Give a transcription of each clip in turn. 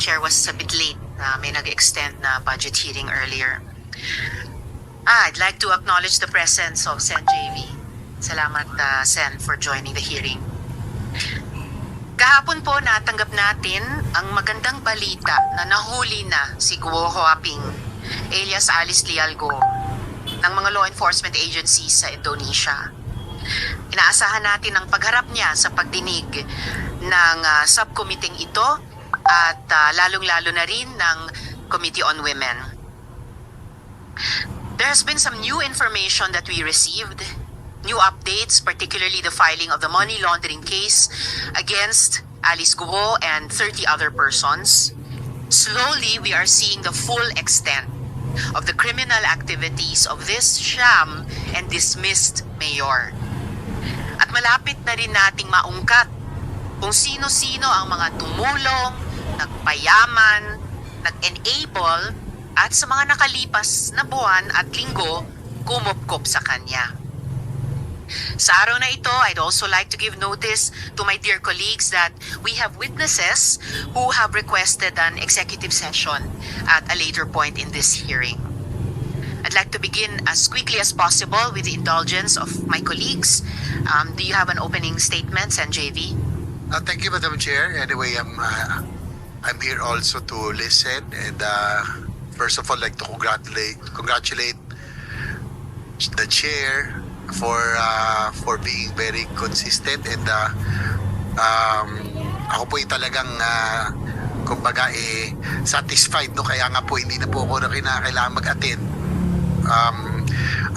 Chair was a bit late. May nag-extend na budget hearing earlier. I'd like to acknowledge the presence of Sen JV. Salamat, Sen, for joining the hearing. Kahapon po natanggap natin ang magandang balita na nahuli na si Guo Huaping alias Alice Leal Guo ng mga law enforcement agencies sa Indonesia. Inaasahan natin ang pagharap niya sa pagdinig ng subcommittee ito at lalong-lalo na rin ng Committee on Women. There has been some new information that we received, new updates, particularly the filing of the money laundering case against Alice Guo and 30 other persons. Slowly, we are seeing the full extent of the criminal activities of this sham and dismissed mayor. At malapit na rin nating maungkat kung sino-sino ang mga tumulong, nagpayaman, nag-enable, at sa mga nakalipas na buwan at linggo, kumupkop sa kanya. Sa araw na ito, I'd also like to give notice to my dear colleagues that we have witnesses who have requested an executive session at a later point in this hearing. I'd like to begin as quickly as possible with the indulgence of my colleagues. Do you have an opening statement, Sen JV? Thank you, Madam Chair. Anyway, I'm here also to listen and first of all, like to congratulate the chair for being very consistent and ako po talagang kumbaga satisfied, no, kaya nga po hindi na po ako kailangan mag-attend.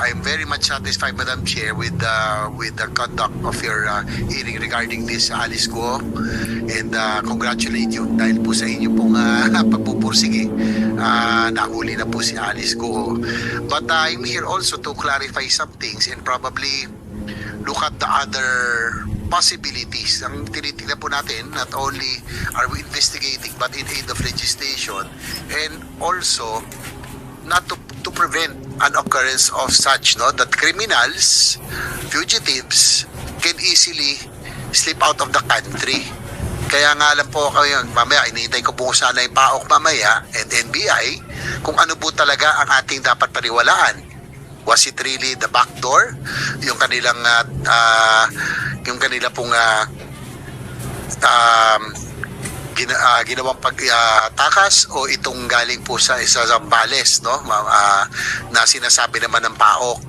I'm very much satisfied, Madam Chair, with the conduct of your hearing regarding this Alice Guo, and congratulate you dahil po sa inyo pong pagpupursige. Nahuli na po si Alice Guo. But I'm here also to clarify some things and probably look at the other possibilities. Ang tinitingnan po natin, not only are we investigating but in aid of legislation, and also not to prevent an occurrence of such, no, that criminals, fugitives can easily slip out of the country. Kaya nga lang po kayo, mamaya inihintay ko po sana yung PAOK mamaya and NBI kung ano po talaga ang ating dapat paniwalaan. Was it really the back door? Yung kanilang pong ginawang pagtakas o itong galing po sa Zambales, no, na sinasabi naman ng PAOK.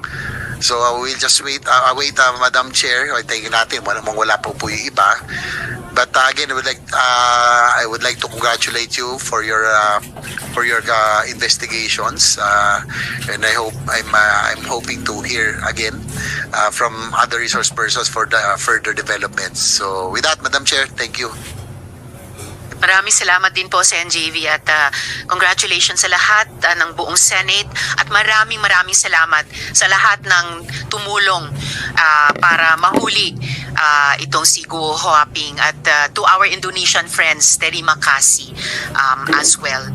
So we'll just wait, Madam Chair. Tingnan natin, wala po yung iba. But again, I would like to congratulate you for your investigations, and I'm hoping to hear again from other resource persons for the further developments. So with that, Madam Chair, thank you. Maraming salamat din po sa NJV at congratulations sa lahat ng buong Senate at maraming salamat sa lahat ng tumulong para mahuli itong si Guo Huaping at to our Indonesian friends, Terima kasih as well.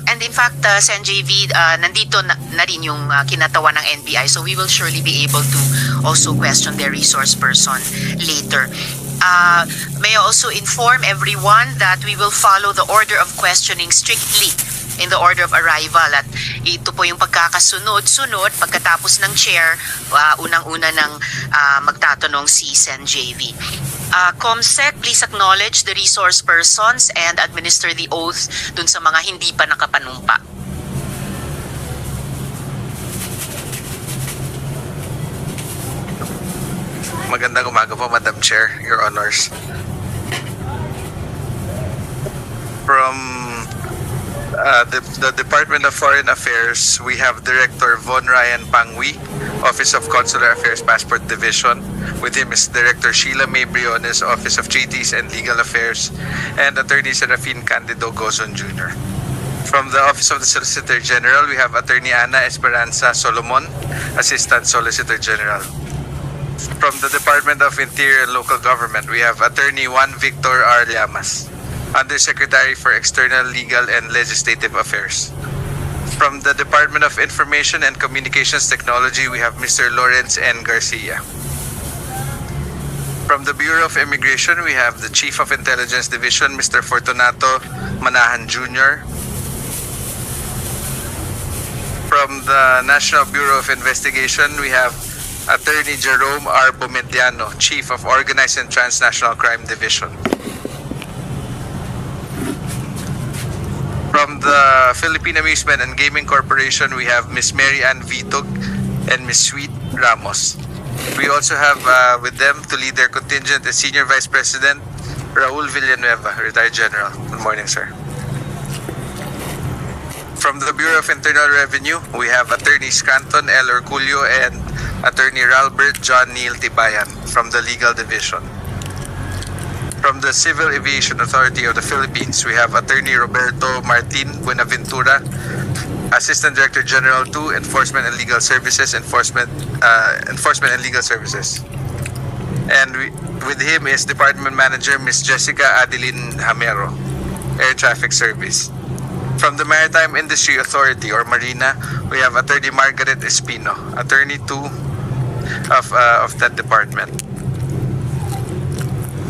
And in fact, sa NJV, nandito na rin yung kinatawan ng NBI, so we will surely be able to also question their resource person later. May I also inform everyone that we will follow the order of questioning strictly in the order of arrival, at ito po yung pagkakasunod-sunod pagkatapos ng chair, unang-una ng magtatanong si Sen JV. COMSEC, please acknowledge the resource persons and administer the oath dun sa mga hindi pa nakapanumpa. Magandang umaga po, Madam Chair, Your Honors. From the Department of Foreign Affairs, we have Director Von Ryan Pangwi, Office of Consular Affairs Passport Division. With him is Director Sheila May Briones, Office of Treaties and Legal Affairs, and Attorney Serafin Candido Gozon Jr. From the Office of the Solicitor General, we have Attorney Ana Esperanza Solomon, Assistant Solicitor General. From the Department of Interior and Local Government, we have Attorney Juan Victor R. Llamas, Undersecretary for External Legal and Legislative Affairs. From the Department of Information and Communications Technology, we have Mr. Lawrence N. Garcia. From the Bureau of Immigration, we have the Chief of Intelligence Division, Mr. Fortunato Manahan Jr. From the National Bureau of Investigation, we have Attorney Jerome R. Bomediano, Chief of Organized and Transnational Crime Division. From the Philippine Amusement and Gaming Corporation, we have Miss Mary Ann Vitog and Miss Sweet Ramos. We also have with them to lead their contingent the Senior Vice President Raul Villanueva, Retired General. Good morning, sir. From the Bureau of Internal Revenue, we have Attorney Scranton L. Orculio and Attorney Ralbert John Neil Tibayan from the Legal Division. From the Civil Aviation Authority of the Philippines, we have Attorney Roberto Martin Buenaventura, Assistant Director General 2, Enforcement and Legal Services, Enforcement and Legal Services. And with him is Department Manager Ms. Jessica Adeline Hamero, Air Traffic Service. From the Maritime Industry Authority or Marina, we have Attorney Margaret Espino, Attorney 2 of that department.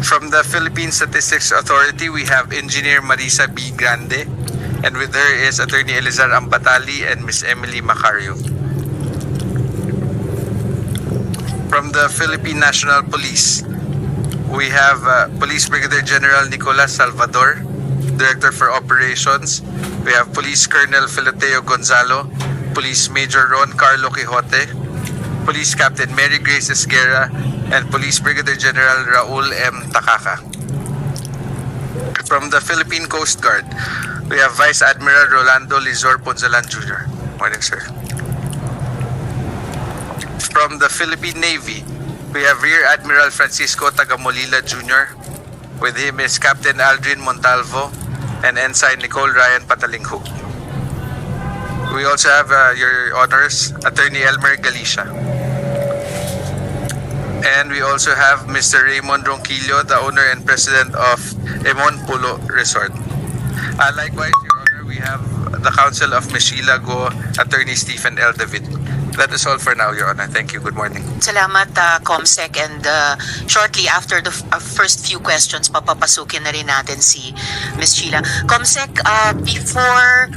From the Philippine Statistics Authority, we have Engineer Marisa B. Grande, and with her is Attorney Elizar Ambatali and Miss Emily Macario. From the Philippine National Police, we have Police Brigadier General Nicolas Salvador, Director for Operations. We have Police Colonel Filoteo Gonzalo, Police Major Ron Carlo Quixote, Police Captain Mary Grace Esguerra, and Police Brigadier General Raul M. Takaka. From the Philippine Coast Guard, we have Vice Admiral Rolando Lizor Ponzalan Jr. Morning, sir. From the Philippine Navy, we have Rear Admiral Francisco Tagamolila Jr. With him is Captain Aldrin Montalvo and Ensign Nicole Ryan Patalinghug. We also have your honors, Attorney Elmer Galicia. And we also have Mr. Raymond Ronquillo, the owner and president of Emon Polo Resort. Likewise, Your Honor, we have the counsel of Ms. Sheila Go, Attorney Stephen L. David. That is all for now, Your Honor. Thank you. Good morning. Salamat, Comsec. And shortly after the first few questions, papapasukin na rin natin si Ms. Sheila. Comsec, before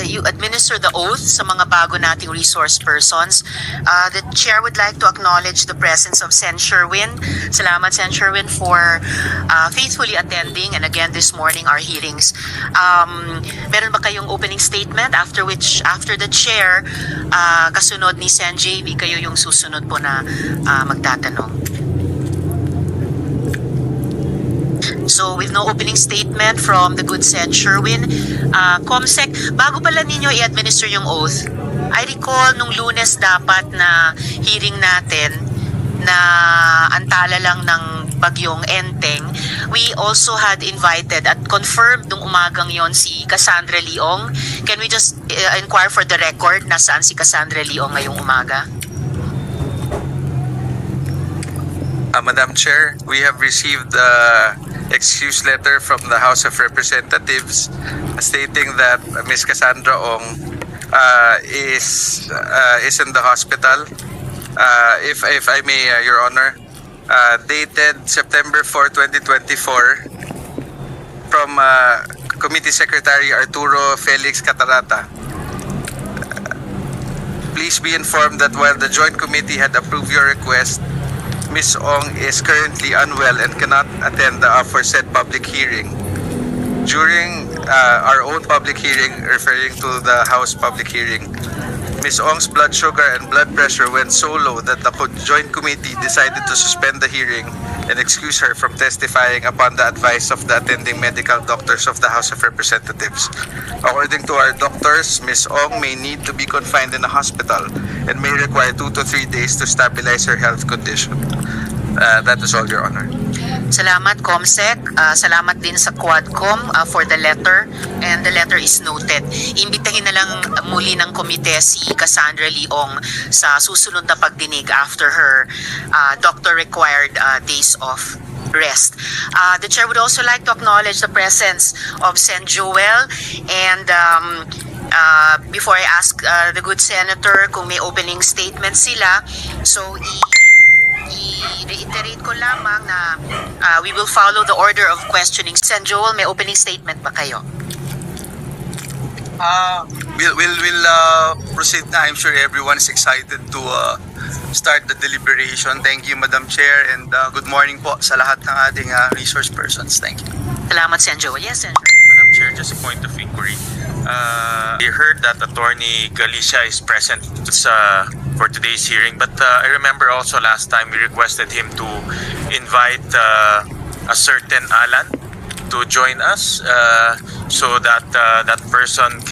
you administer the oath sa mga bago nating resource persons, the Chair would like to acknowledge the presence of Sen. Sherwin. Salamat, Sen. Sherwin, for faithfully attending and again this morning our hearings. Meron ba kayong opening statement after which, after the Chair, kasunod ni Sen. JV, kayo yung susunod po na magtatanong? So with no opening statement from the good Sen. Sherwin, Comsec, bago pala ninyo i-administer yung oath, I recall nung Lunes dapat na hearing natin na antala lang ng bagyong Enteng, we also had invited at confirmed nung umagang yon si Cassandra Leong. Can we just inquire for the record nasaan si Cassandra Leong ngayong umaga? Madam Chair, we have received excuse letter from the House of Representatives stating that Ms. Cassandra Ong is in the hospital. If I may, Your Honor, dated September 4, 2024 from Committee Secretary Arturo Felix Catarata. Please be informed that while the Joint Committee had approved your request, Ms. Ong is currently unwell and cannot attend the aforesaid public hearing. During our own public hearing, referring to the House public hearing, Ms. Ong's blood sugar and blood pressure went so low that the Joint Committee decided to suspend the hearing and excuse her from testifying upon the advice of the attending medical doctors of the House of Representatives. According to our doctors, Ms. Ong may need to be confined in a hospital and may require 2 to 3 days to stabilize her health condition. That is all, Your Honor. Salamat, Comsec. Salamat din sa Quadcom for the letter, and the letter is noted. Imbitahin na lang muli ng komite si Cassandra Leong sa susunod na pagdinig after her doctor-required days of rest. The Chair would also like to acknowledge the presence of Sen. Joel, and before I ask the good Senator kung may opening statement sila, so i-reiterate ko lamang na we will follow the order of questioning. Sen Joel, may opening statement ba kayo? We'll proceed na. I'm sure everyone is excited to start the deliberation. Thank you, Madam Chair, and good morning po sa lahat ng ating resource persons. Thank you. Salamat, Sen Joel. Yes, Sen. Madam Chair, just a point of inquiry. We heard that Attorney Galicia is present for today's hearing, but I remember also last time we requested him to invite a certain Alan to join us so that that person